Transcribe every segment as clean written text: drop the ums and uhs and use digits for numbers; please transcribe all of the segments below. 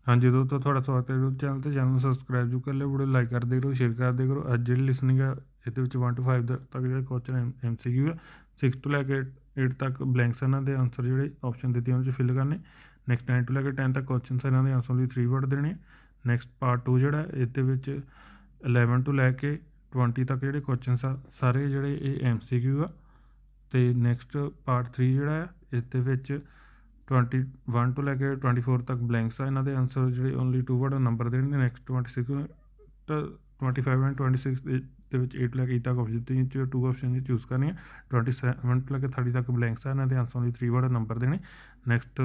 हाँ जी दोस्तों, थोड़ा स्वागत है यूट्यूब चैनल ਤੇ ਚੈਨਲ ਨੂੰ ਸਬਸਕ੍ਰਾਈਬ ਜੂ ਕਰ ਲਿਓ, ਵੀਡੀਓ ਲਾਈਕ ਕਰਦੇ ਰਹੋ, ਸ਼ੇਅਰ ਕਰਦੇ ਕਰੋ। ਅੱਜ ਜਿਹੜੀ ਲਿਸਨਿੰਗ ਆ ਇਹਦੇ ਵਿੱਚ 1 to 5 ਤੱਕ ਜਿਹੜੇ ਕੁਐਸਚਨ MCQ ਆ, 6 ਤੋਂ ਲੈ ਕੇ 8 ਤੱਕ ਬਲੈਂਕਸ ਇਹਨਾਂ ਦੇ ਆਨਸਰ ਜਿਹੜੇ ਆਪਸ਼ਨ ਦਿੱਤੀ ਉਹਨਾਂ 'ਚ ਫਿਲ ਕਰਨੇ। ਨੈਕਸਟ 9 ਤੋਂ ਲੈ ਕੇ 10 ਤੱਕ ਕੁਐਸਚਨਸ ਇਹਨਾਂ ਦੇ ਆਨਸਰ ਲਈ 3 ਵਰਡ ਦੇਣੇ। ਨੈਕਸਟ ਪਾਰਟ 2 ਜਿਹੜਾ ਇਹਦੇ ਵਿੱਚ 11 ਤੋਂ ਲੈ ਕੇ 20 ਤੱਕ ਜਿਹੜੇ ਕੁਐਸਚਨਸ ਆ ਸਾਰੇ ਜਿਹੜੇ ਇਹ MCQ ਆ। ਅਤੇ ਨੈਕਸਟ ਪਾਰਟ 3 ਜਿਹੜਾ ਹੈ ਇਸ ਦੇ ਵਿੱਚ 21 ਤੋਂ ਲੈ ਕੇ 24 ਤੱਕ ਬਲੈਂਕਸ ਆ, ਇਹਨਾਂ ਦੇ ਆਨਸਰ ਜਿਹੜੇ ਓਨਲੀ 2 ਵਰਡ ਨੰਬਰ ਦੇਣੇ। ਨੈਕਸਟ 26 25 ਐਂਡ 26 ਦੇ ਵਿੱਚ 8 ਲੈ ਕੇ 8 ਤੱਕ ਆਪਸ਼ਨ ਦਿੱਤੀ, 2 ਆਪਸ਼ਨ ਚੂਜ਼ ਕਰਨੀਆਂ। 27 ਤੋਂ ਲੈ ਕੇ 30 ਤੱਕ ਬਲੈਂਕਸ ਆ, ਇਹਨਾਂ ਦੇ ਆਨਸਰ ਲਈ 3 ਵਰਡ ਨੰਬਰ ਦੇਣੇ। ਨੈਕਸਟ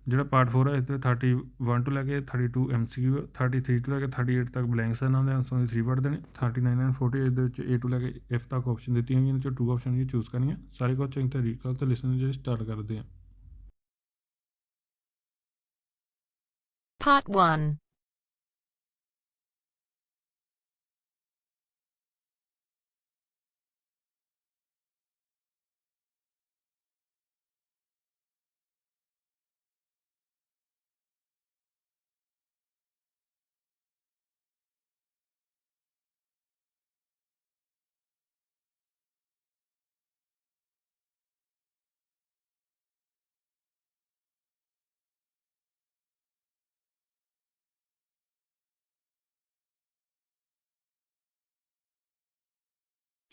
ਜਿਹੜਾ ਪਾਰਟ 4 ਹੈ ਇਸ 31 ਤੋਂ ਲੈ ਕੇ 32 MCQ, 33 ਤੋਂ ਲੈ ਕੇ 38 ਤੱਕ ਬਲੈਂਕਸ ਆ, ਇਹਨਾਂ ਦੇ ਆਨਸਰ ਲਈ 3 ਵਰਡ ਦੇਣੇ। 39 ਐਂਡ 40 ਦੇ ਵਿੱਚ A ਤੋਂ ਲੈ ਕੇ F ਤੱਕ ਆਪਸ਼ਨ ਦਿੱਤੀਆਂ ਹੋਈਆਂ, ਇਹਨਾਂ 'ਚੋਂ 2 ਆਪਸ਼ਨ ਚੂਜ਼ ਕਰਨੀਆਂ। ਸਾਰੇ ਕੁਐਸਚਨ ਤੇ ਰੀਕਾਲ ਤੇ ਲਿਸਨਿੰਗ ਜਿਹੜੇ ਸਟਾਰਟ ਕਰਦੇ ਹਾਂ। Part 1.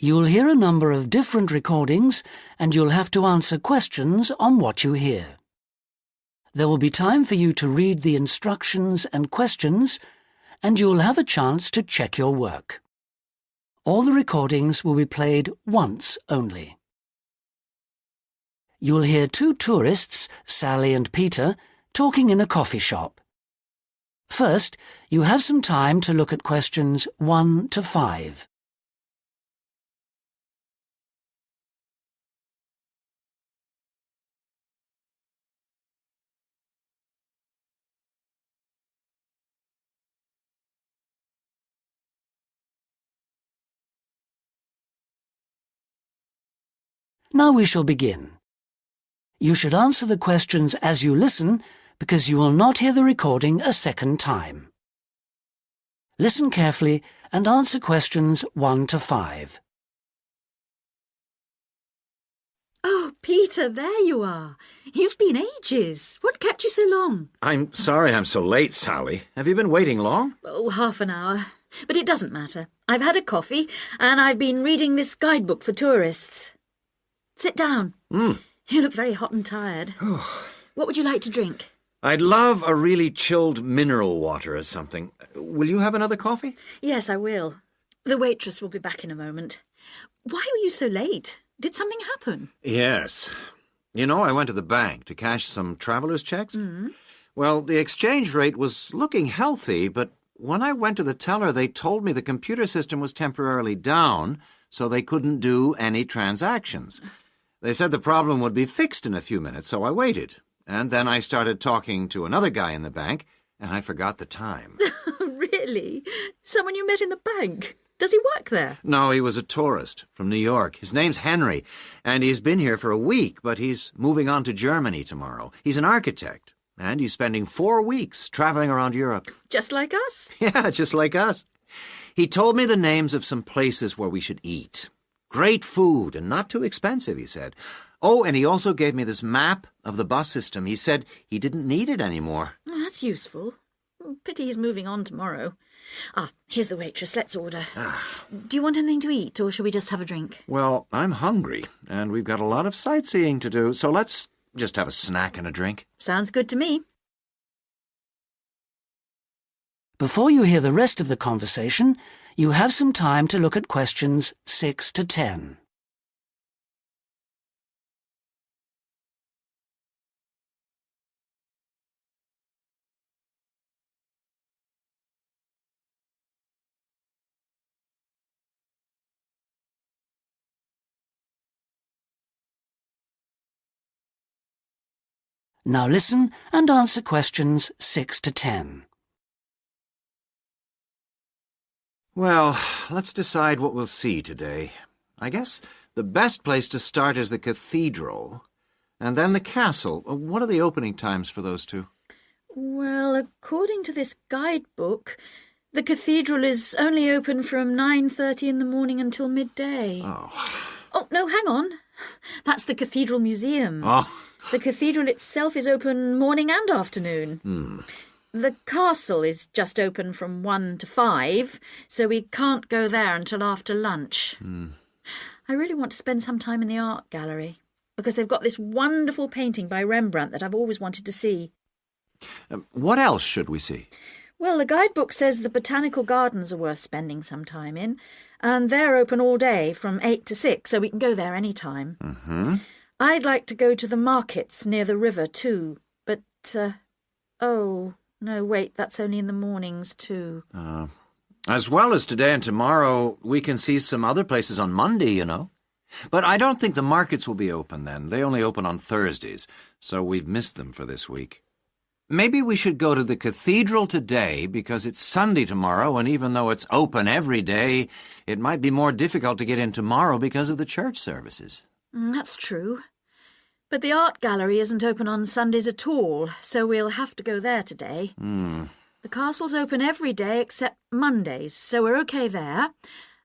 You'll hear a number of different recordings and you'll have to answer questions on what you hear. There will be time for you to read the instructions and questions and you'll have a chance to check your work. All the recordings will be played once only. You'll hear 2 tourists, Sally and Peter, talking in a coffee shop. First, you have some time to look at questions 1 to 5. Now we shall begin. You should answer the questions as you listen because you will not hear the recording a second time. Listen carefully and answer questions 1 to 5. Oh, Peter, there you are. You've been ages. What kept you so long? I'm sorry I'm so late, Sally. Have you been waiting long? Oh, half an hour. But it doesn't matter. I've had a coffee and I've been reading this guidebook for tourists. Sit down. You look very hot and tired. What would you like to drink? I'd love a really chilled mineral water or something. Will you have another coffee? Yes, I will. The waitress will be back in a moment. Why were you so late? Did something happen? Yes. You know, I went to the bank to cash some traveler's checks. Well, the exchange rate was looking healthy, but when I went to the teller, they told me the computer system was temporarily down, so they couldn't do any transactions. They said the problem would be fixed in a few minutes, so I waited. And then I started talking to another guy in the bank, and I forgot the time. Really? Someone you met in the bank? Does he work there? No, he was a tourist from New York. His name's Henry, and he's been here for a week, but he's moving on to Germany tomorrow. He's an architect, and he's spending 4 weeks traveling around Europe. Just like us? Yeah, just like us. He told me the names of some places where we should eat. Great food and not too expensive, he said. Oh, and he also gave me this map of the bus system. He said he didn't need it anymore. That's useful. Pity he's moving on tomorrow. Here's the waitress. Let's order. Do you want anything to eat, or shall we just have a drink? Well, I'm hungry, and we've got a lot of sightseeing to do, so let's just have a snack and a drink. Sounds good to me. Before you hear the rest of the conversation, you have some time to look at questions 6 to 10. Now listen and answer questions 6 to 10. Well, let's decide what we'll see today. I guess the best place to start is the cathedral, and then the castle. What are the opening times for those two? Well, according to this guidebook, the cathedral is only open from 9:30 in the morning until midday. Oh, no, hang on. That's the Cathedral Museum. The cathedral itself is open morning and afternoon. The castle is just open from 1 to 5, so we can't go there until after lunch. I really want to spend some time in the art gallery, because they've got this wonderful painting by Rembrandt that I've always wanted to see. What else should we see? Well, the guidebook says the botanical gardens are worth spending some time in, and they're open all day from 8 to 6, so we can go there any time. I'd like to go to the markets near the river too, but, oh, no, wait, that's only in the mornings too. As well as today and tomorrow, we can see some other places on Monday, you know. But I don't think the markets will be open then. They only open on Thursdays, so we've missed them for this week. Maybe we should go to the cathedral today because it's Sunday tomorrow, and even though it's open every day, it might be more difficult to get in tomorrow because of the church services. That's true. But the art gallery isn't open on Sundays at all, so we'll have to go there today. The castle's open every day except Mondays, so we're okay there.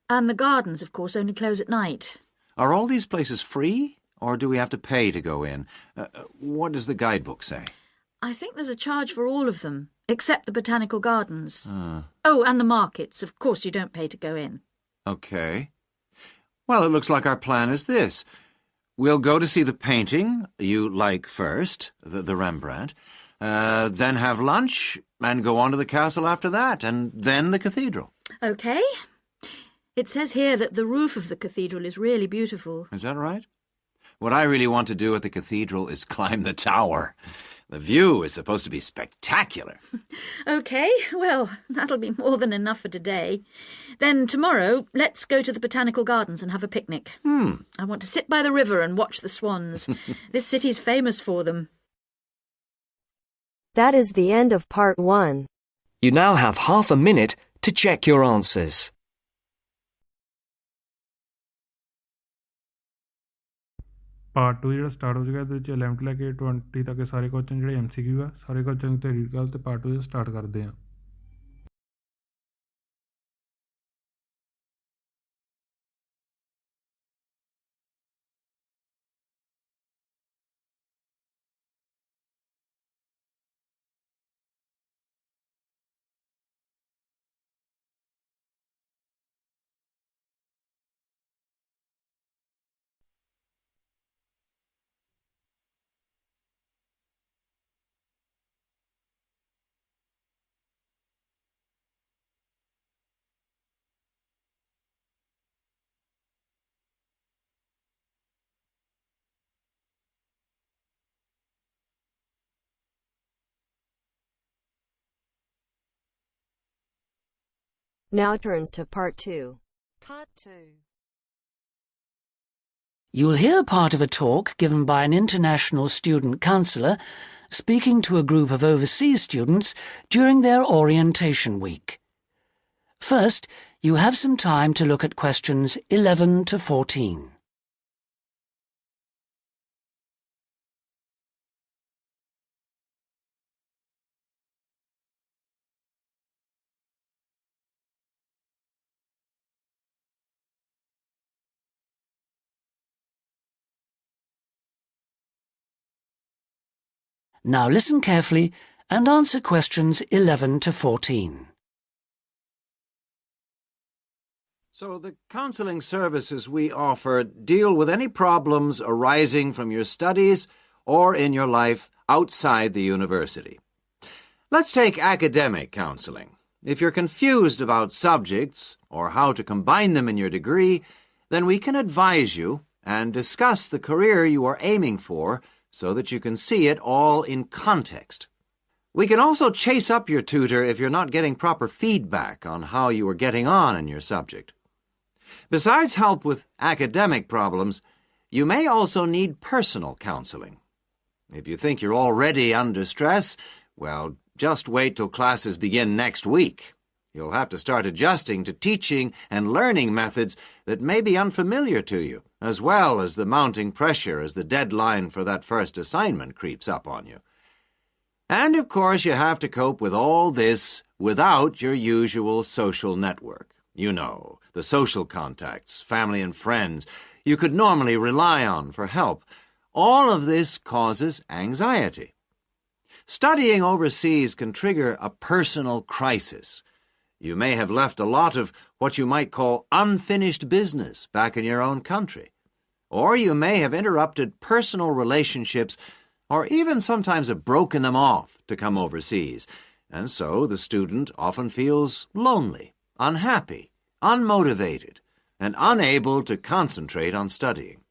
And the gardens, of course, only close at night. Are all these places free, or do we have to pay to go in? What does the guidebook say? I think there's a charge for all of them, except the botanical gardens. Oh, and the markets. Of course you don't pay to go in. Okay. Well, it looks like our plan is this. We'll go to see the painting you like first, the Rembrandt, then have lunch and go on to the castle after that, and then the cathedral. Okay. It says here that the roof of the cathedral is really beautiful. Is that right? What I really want to do at the cathedral is climb the tower. The view is supposed to be spectacular. Okay, well, that'll be more than enough for today. Then tomorrow, let's go to the botanical gardens and have a picnic. I want to sit by the river and watch the swans. This city's famous for them. That is the end of part 1. You now have half a minute to check your answers. Part 2 ਜਿਹੜਾ start ਹੋ ਜਾਏਗਾ ਇਹਦੇ ਵਿੱਚ 11 ਤੋਂ ਲੈ ਕੇ 20 ਤੱਕ ਸਾਰੇ question ਜਿਹੜੇ MCQ ਆ ਸਾਰੇ ਕੁਐਸਚਨ ਤੇ ਰੀਡ ਕਰ ਤੇ ਪਾਰਟ 2 ਸਟਾਰਟ ਕਰਦੇ ਆ Now turns to part 2. Part 2. You'll hear part of a talk given by an international student counsellor speaking to a group of overseas students during their orientation week. First, you have some time to look at questions 11 to 14. Now listen carefully and answer questions 11 to 14. So the counseling services we offer deal with any problems arising from your studies or in your life outside the university. Let's take academic counseling. If you're confused about subjects or how to combine them in your degree, then we can advise you and discuss the career you are aiming for so that you can see it all in context. We can also chase up your tutor if you're not getting proper feedback on how you are getting on in your subject. Besides help with academic problems, you may also need personal counseling. If you think you're already under stress, well, just wait till classes begin next week. You'll have to start adjusting to teaching and learning methods that may be unfamiliar to you, as well as the mounting pressure as the deadline for that first assignment creeps up on you. And of course you have to cope with all this without your usual social network. You know, the social contacts, family and friends you could normally rely on for help. All of this causes anxiety. Studying overseas can trigger a personal crisis. You may have left a lot of what you might call unfinished business back in your own country. Or you may have interrupted personal relationships or even sometimes have broken them off to come overseas. And so the student often feels lonely, unhappy, unmotivated, and unable to concentrate on studying.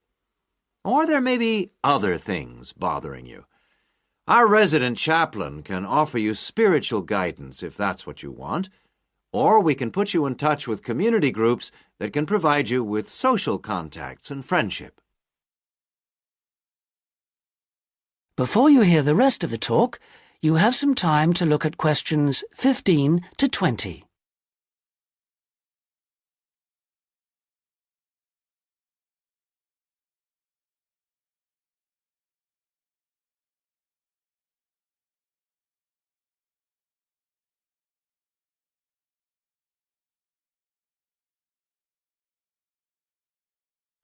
Or there may be other things bothering you. Our resident chaplain can offer you spiritual guidance if that's what you want, or we can put you in touch with community groups that can provide you with social contacts and friendship. Before you hear the rest of the talk, you have some time to look at questions 15 to 20.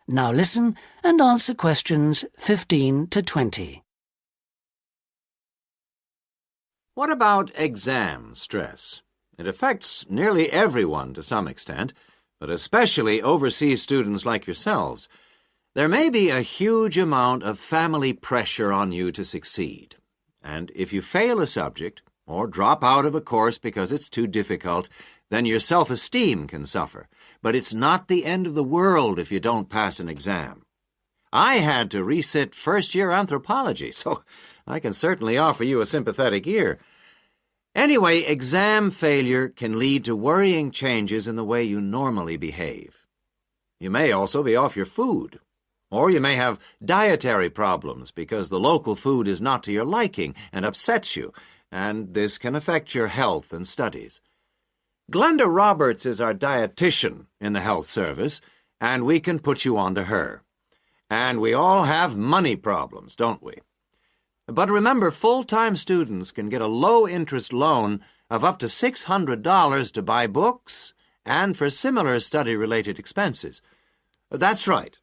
Now listen and answer questions 15 to 20. What about exam stress? It affects nearly everyone to some extent, but especially overseas students like yourselves. There may be a huge amount of family pressure on you to succeed. And if you fail a subject, or drop out of a course because it's too difficult, then your self-esteem can suffer. But it's not the end of the world if you don't pass an exam. I had to resit first-year anthropology, so I can certainly offer you a sympathetic ear. Anyway, exam failure can lead to worrying changes in the way you normally behave. You may also be off your food, or you may have dietary problems because the local food is not to your liking and upsets you, and this can affect your health and studies. Glenda Roberts is our dietitian in the health service, and we can put you on to her. And we all have money problems, don't we? But remember, full-time students can get a low-interest loan of up to $600 to buy books and for similar study-related expenses. That's right.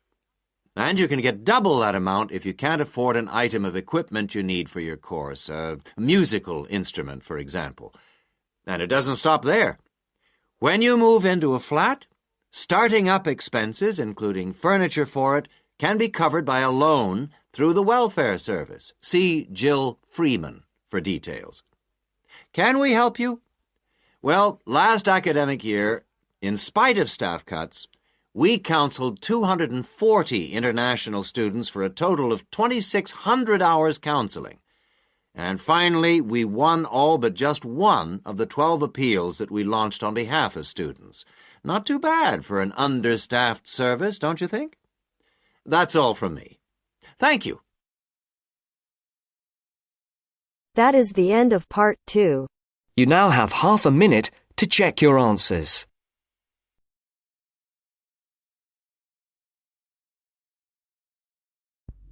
And you can get double that amount if you can't afford an item of equipment you need for your course, a musical instrument, for example. And it doesn't stop there. When you move into a flat, starting up expenses, including furniture for it, can be covered by a loan through the welfare service. See Jill Freeman for details. Can we help you? Well, last academic year, in spite of staff cuts, we counseled 240 international students for a total of 2,600 hours counseling. And finally, we won all but just one of the 12 appeals that we launched on behalf of students. Not too bad for an understaffed service, don't you think? That's all from me. Thank you. That is the end of part 2. You now have half a minute to check your answers.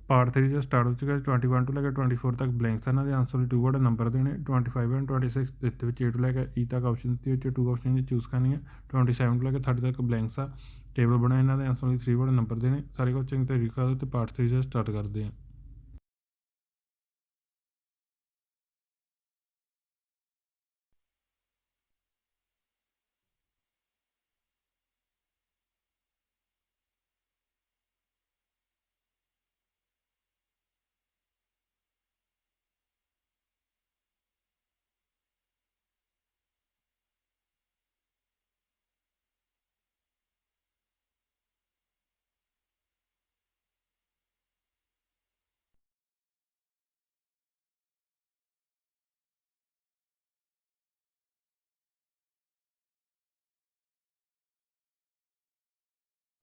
Part 3 'ਚ start ਹੋ ਚੁੱਕਾ 21 ਤੋਂ ਲੈ ਕੇ 24 ਤੱਕ blanks ਇਹਨਾਂ ਦੇ answer ਲਈ 2 ਵਾਲੇ ਨੰਬਰ ਦੇਣੇ 25 ਐਂਡ 26 ਇਹਦੇ ਵਿੱਚ 8 ਤੋਂ ਲੈ ਕੇ E ਤੱਕ ਆਪਸ਼ਨ ਦਿੱਤੀ ਵਿੱਚ 2 ਆਪਸ਼ਨ ਚੂਜ਼ ਕਰਨੀ ਹੈ 27 ਤੋਂ ਲੈ ਕੇ 30 ਤੱਕ ਬਲੈਂਕਸ ਆ ਟੇਬਲ ਬਣਾਇਆ ਇਹਨਾਂ ਦੇ ਆਨਸਰ ਲਈ 3 ਵਾਲੇ ਨੰਬਰ ਦੇਣੇ ਸਾਰੇ ਕੁਝ ਚੰਗੀ ਤਰੀਕੇ ਨਾਲ ਤੇ ਪਾਰਟ 3 'ਚ ਸਟਾਰਟ ਕਰਦੇ ਹਾਂ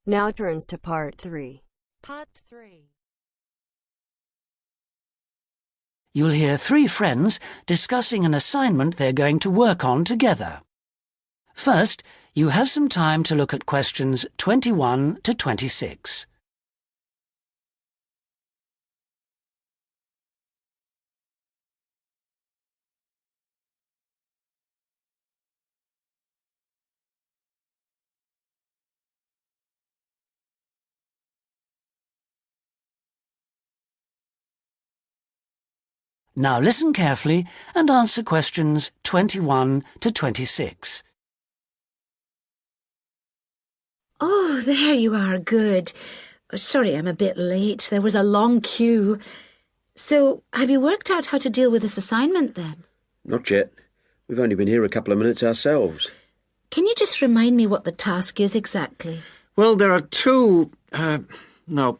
Now turns to part 3. Part 3. You'll hear three friends discussing an assignment they're going to work on together. First, you have some time to look at questions 21 to 26. Now listen carefully and answer questions 21 to 26. Oh, there you are, good. Sorry I'm a bit late. There was a long queue. So, have you worked out how to deal with this assignment then? Not yet. We've only been here a couple of minutes ourselves. Can you just remind me what the task is exactly? Well, there are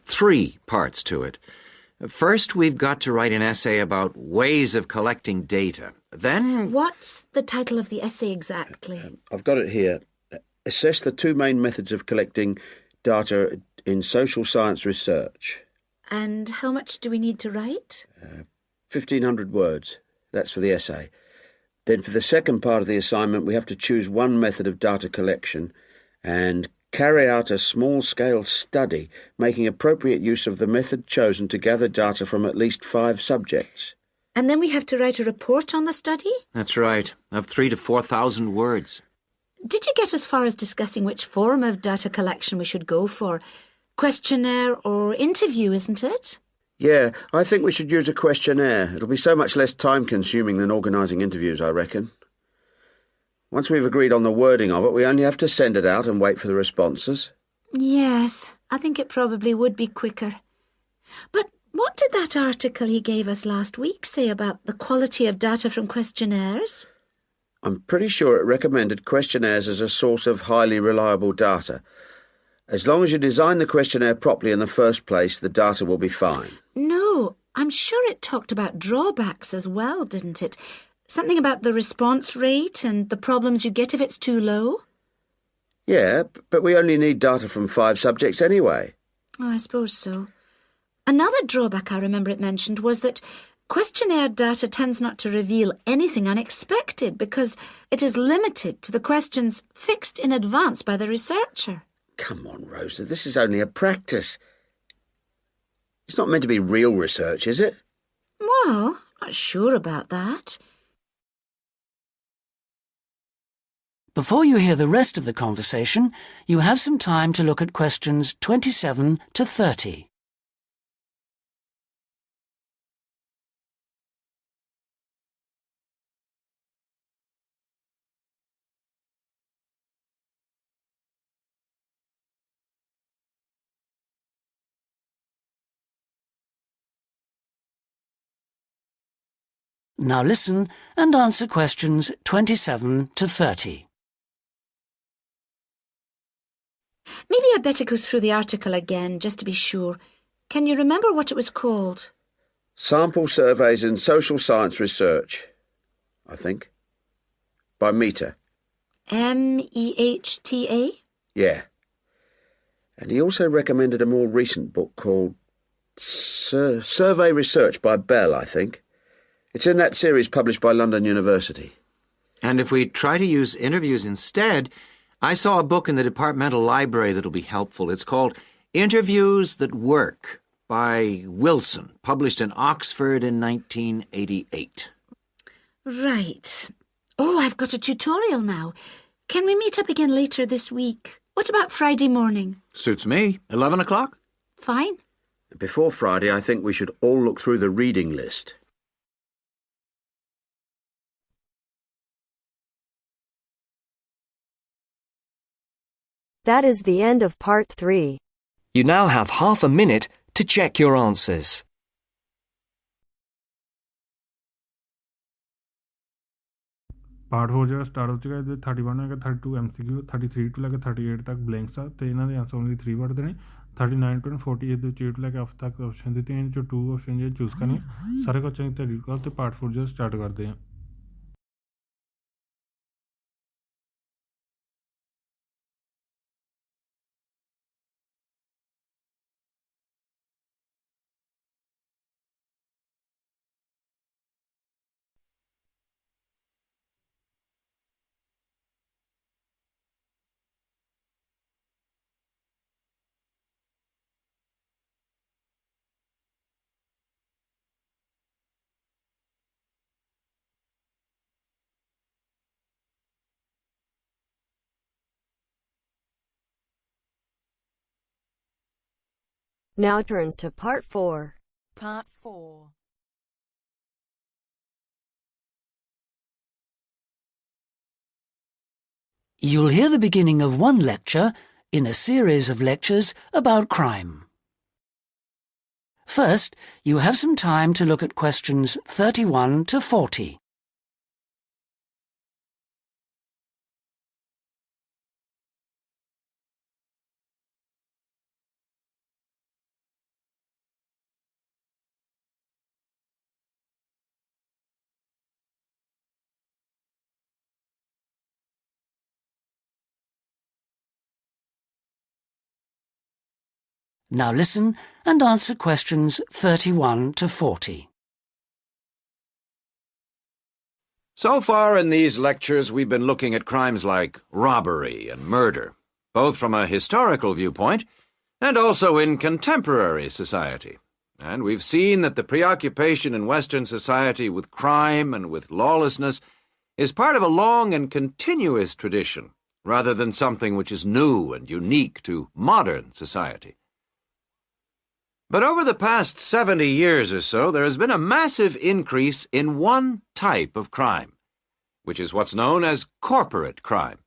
three parts to it. First, we've got to write an essay about ways of collecting data. Then... What's the title of the essay exactly? I've got it here. Assess the two main methods of collecting data in social science research. And how much do we need to write? 1,500 words. That's for the essay. Then for the second part of the assignment, we have to choose one method of data collection and carry out a small-scale study, making appropriate use of the method chosen to gather data from at least 5 subjects. And then we have to write a report on the study? That's right, of 3,000 to 4,000 words. Did you get as far as discussing which form of data collection we should go for? Questionnaire or interview, isn't it? Yeah, I think we should use a questionnaire. It'll be so much less time-consuming than organising interviews, I reckon. Once we've agreed on the wording of it, we only have to send it out and wait for the responses. Yes, I think it probably would be quicker. But what did that article he gave us last week say about the quality of data from questionnaires? I'm pretty sure it recommended questionnaires as a source of highly reliable data. As long as you design the questionnaire properly in the first place, the data will be fine. No, I'm sure it talked about drawbacks as well, didn't it? Something about the response rate and the problems you get if it's too low? Yeah, but we only need data from 5 subjects anyway. Oh, I suppose so. Another drawback I remember it mentioned was that questionnaire data tends not to reveal anything unexpected because it is limited to the questions fixed in advance by the researcher. Come on, Rosa, this is only a practice. It's not meant to be real research, is it? Well, not sure about that. Before you hear the rest of the conversation, you have some time to look at questions 27 to 30. Now listen and answer questions 27 to 30. Maybe I'd better go through the article again, just to be sure. Can you remember what it was called? Sample Surveys in Social Science Research, I think. By Mehta. MEHTA? Yeah. And he also recommended a more recent book called Survey Research by Bell, I think. It's in that series published by London University. And if we try to use interviews instead, I saw a book in the departmental library that'll be helpful. It's called Interviews That Work by Wilson, published in Oxford in 1988. Right. Oh, I've got a tutorial now. Can we meet up again later this week? What about Friday morning? Suits me. 11 o'clock? Fine. Before Friday, I think we should all look through the reading list. That is the end of part 3. You now have half a minute to check your answers. Part 4 ਜਿਹੜਾ start ਹੋ ਚੁੱਕਾ ਇਹਦੇ 31 ਹੈਗਾ 32 MCQ 33 ਤੋਂ ਲੈ ਕੇ 38 ਤੱਕ blanks ਆ ਤੇ ਇਹਨਾਂ ਦੇ ਆਂਸਰ ਓਨਲੀ 3 ਵਰਡ ਦੇ ਨੇ 39 ਤੋਂ 40 ਇਹਦੇ ਵਿੱਚ 8 ਲੈ ਕੇ F ਤੱਕ ਆਪਸ਼ਨ ਦਿੱਤੀਆਂ ਇਹਨਾਂ ਚੋਂ 2 ਆਪਸ਼ਨ ਜਿਹੜੇ ਚੂਜ਼ ਕਰਨੇ ਸਾਰੇ ਕੁਐਸਚਨ ਤੇ ਰੀਕਾਲ ਤੇ ਪਾਰਟ 4 ਜਿਹੜਾ ਸਟਾਰਟ ਕਰਦੇ ਆ Now turns to part 4. Part 4. You'll hear the beginning of one lecture in a series of lectures about crime. First, you have some time to look at questions 31 to 40. Now listen and answer questions 31 to 40. So far in these lectures, we've been looking at crimes like robbery and murder, both from a historical viewpoint and also in contemporary society. And we've seen that the preoccupation in Western society with crime and with lawlessness is part of a long and continuous tradition, rather than something which is new and unique to modern society. But over the past 70 years or so, there has been a massive increase in one type of crime, which is what's known as corporate crime.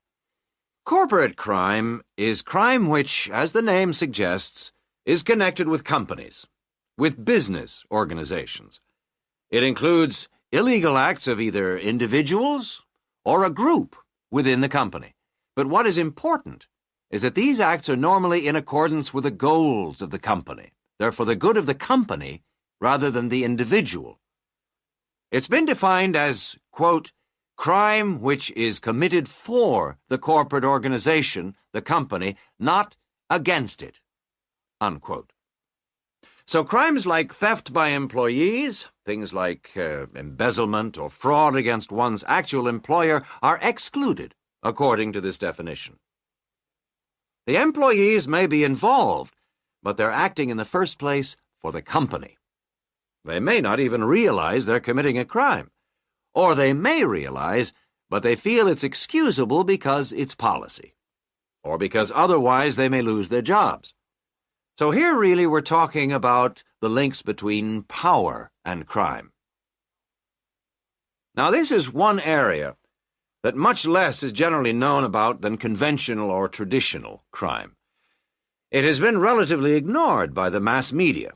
Corporate crime is crime which, as the name suggests, is connected with companies, with business organizations. It includes illegal acts of either individuals or a group within the company. But what is important is that these acts are normally in accordance with the goals of the company. They're for the good of the company rather than the individual. It's been defined as, quote, crime which is committed for the corporate organization, the company, not against it, unquote. So crimes like theft by employees, things like embezzlement or fraud against one's actual employer are excluded according to this definition. The employees may be involved, but they're acting in the first place for the company. They may not even realize they're committing a crime. Or they may realize, but they feel it's excusable because it's policy. Or because otherwise they may lose their jobs. So here really we're talking about the links between power and crime. Now this is one area that much less is generally known about than conventional or traditional crime. It has been relatively ignored by the mass media.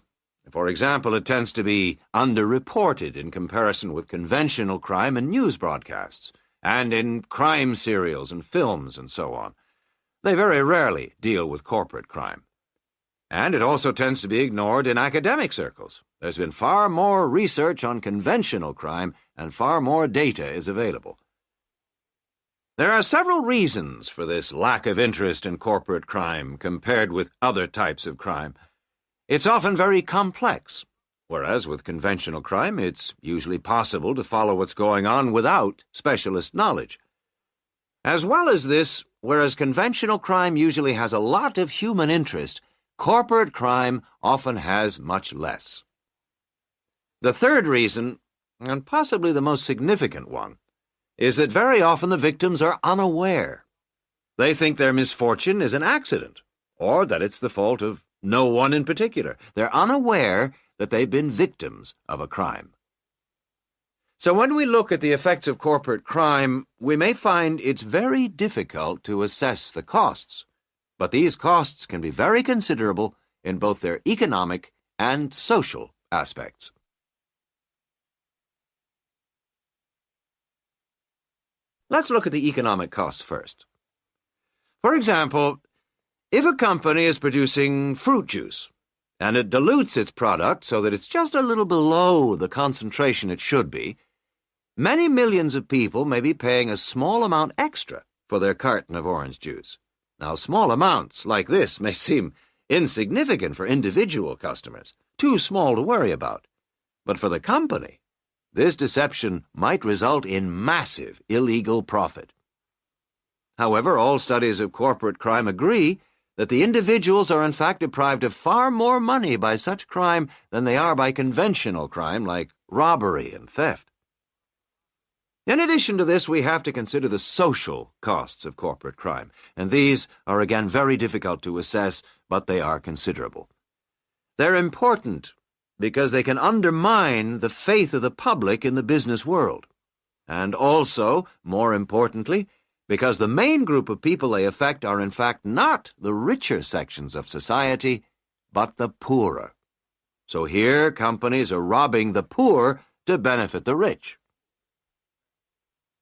For example, it tends to be underreported in comparison with conventional crime in news broadcasts, and in crime serials and films and so on. They very rarely deal with corporate crime. And it also tends to be ignored in academic circles. There's been far more research on conventional crime, and far more data is available. There are several reasons for this lack of interest in corporate crime compared with other types of crime. It's often very complex, whereas with conventional crime it's usually possible to follow what's going on without specialist knowledge. As well as this, whereas conventional crime usually has a lot of human interest, corporate crime often has much less. The third reason, and possibly the most significant one, is that very often the victims are unaware. They think their misfortune is an accident, or that it's the fault of no one in particular. They're unaware that they've been victims of a crime. So when we look at the effects of corporate crime, we may find it's very difficult to assess the costs. But these costs can be very considerable in both their economic and social aspects. Let's look at the economic costs first. For example, if a company is producing fruit juice, and it dilutes its product so that it's just a little below the concentration it should be, many millions of people may be paying a small amount extra for their carton of orange juice. Now, small amounts like this may seem insignificant for individual customers, too small to worry about. But for the company, this deception might result in massive illegal profit. However, all studies of corporate crime agree that the individuals are in fact deprived of far more money by such crime than they are by conventional crime like robbery and theft. In addition to this, we have to consider the social costs of corporate crime, and these are again very difficult to assess, but they are considerable. They're important because they can undermine the faith of the public in the business world, and also, more importantly, because the main group of people they affect are in fact not the richer sections of society, but the poorer. So here companies are robbing the poor to benefit the rich.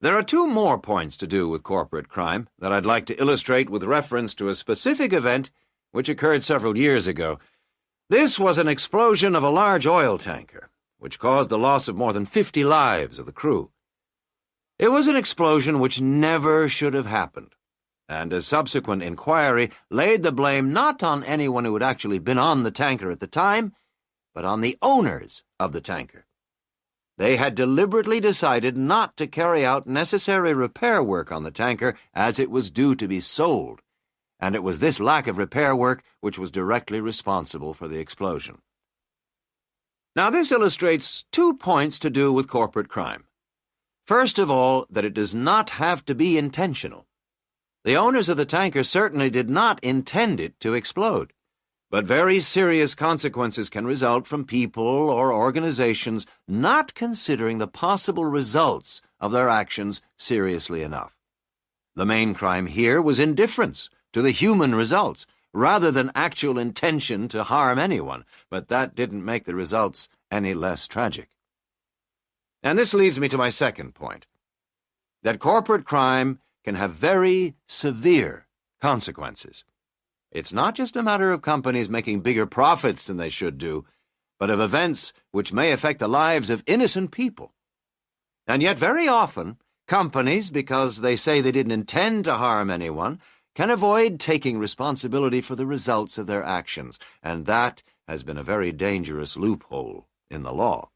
There are two more points to do with corporate crime that I'd like to illustrate with reference to a specific event which occurred several years ago. This was an explosion of a large oil tanker, which caused the loss of more than 50 lives of the crew. It was an explosion which never should have happened, and a subsequent inquiry laid the blame not on anyone who had actually been on the tanker at the time, but on the owners of the tanker. They had deliberately decided not to carry out necessary repair work on the tanker as it was due to be sold, and it was this lack of repair work which was directly responsible for the explosion. Now, this illustrates 2 points to do with corporate crime. First of all, that it does not have to be intentional. The owners of the tanker certainly did not intend it to explode, but very serious consequences can result from people or organizations not considering the possible results of their actions seriously enough. The main crime here was indifference to the human results, rather than actual intention to harm anyone, but that didn't make the results any less tragic. And this leads me to my second point, that corporate crime can have very severe consequences. It's not just a matter of companies making bigger profits than they should do, but of events which may affect the lives of innocent people. And yet very often, companies, because they say they didn't intend to harm anyone, can avoid taking responsibility for the results of their actions, and that has been a very dangerous loophole in the law.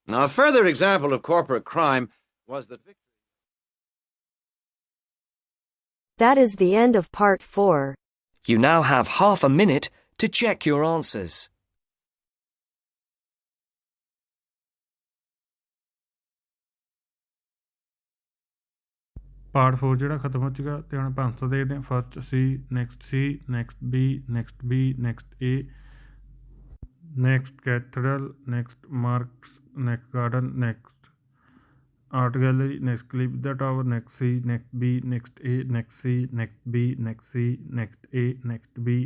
Now, a further example of corporate crime was that That is the end of part 4. You now have half a minute to check your answers. Part 4 ਜਿਹੜਾ ਖਤਮ ਹੋ ਚੁੱਕਾ ਤੇ ਹੁਣ 500 ਦੇਖਦੇ ਹਾਂ। First C, next B, next A, next cathedral, next marks, next garden, next art gallery, next clip ਦਾ tower, next C, next B, next A, next C, next B, next C, next A, next B,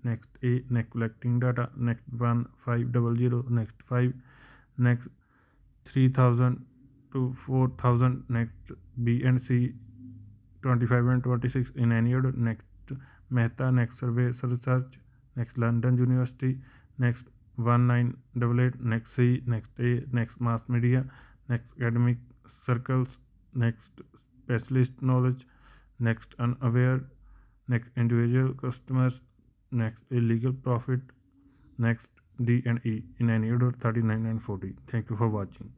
next A, next collecting data, next 1500, next 5, next 3000 to 4000, next B and C 25 and 26 in any order, next Mehta, next survey research, next London University, next 1988, next C, next A, next mass media, next academic circles, next specialist knowledge, next unaware, next individual customers, next illegal profit, next D and E in any order 39 and 40. Thank you for watching.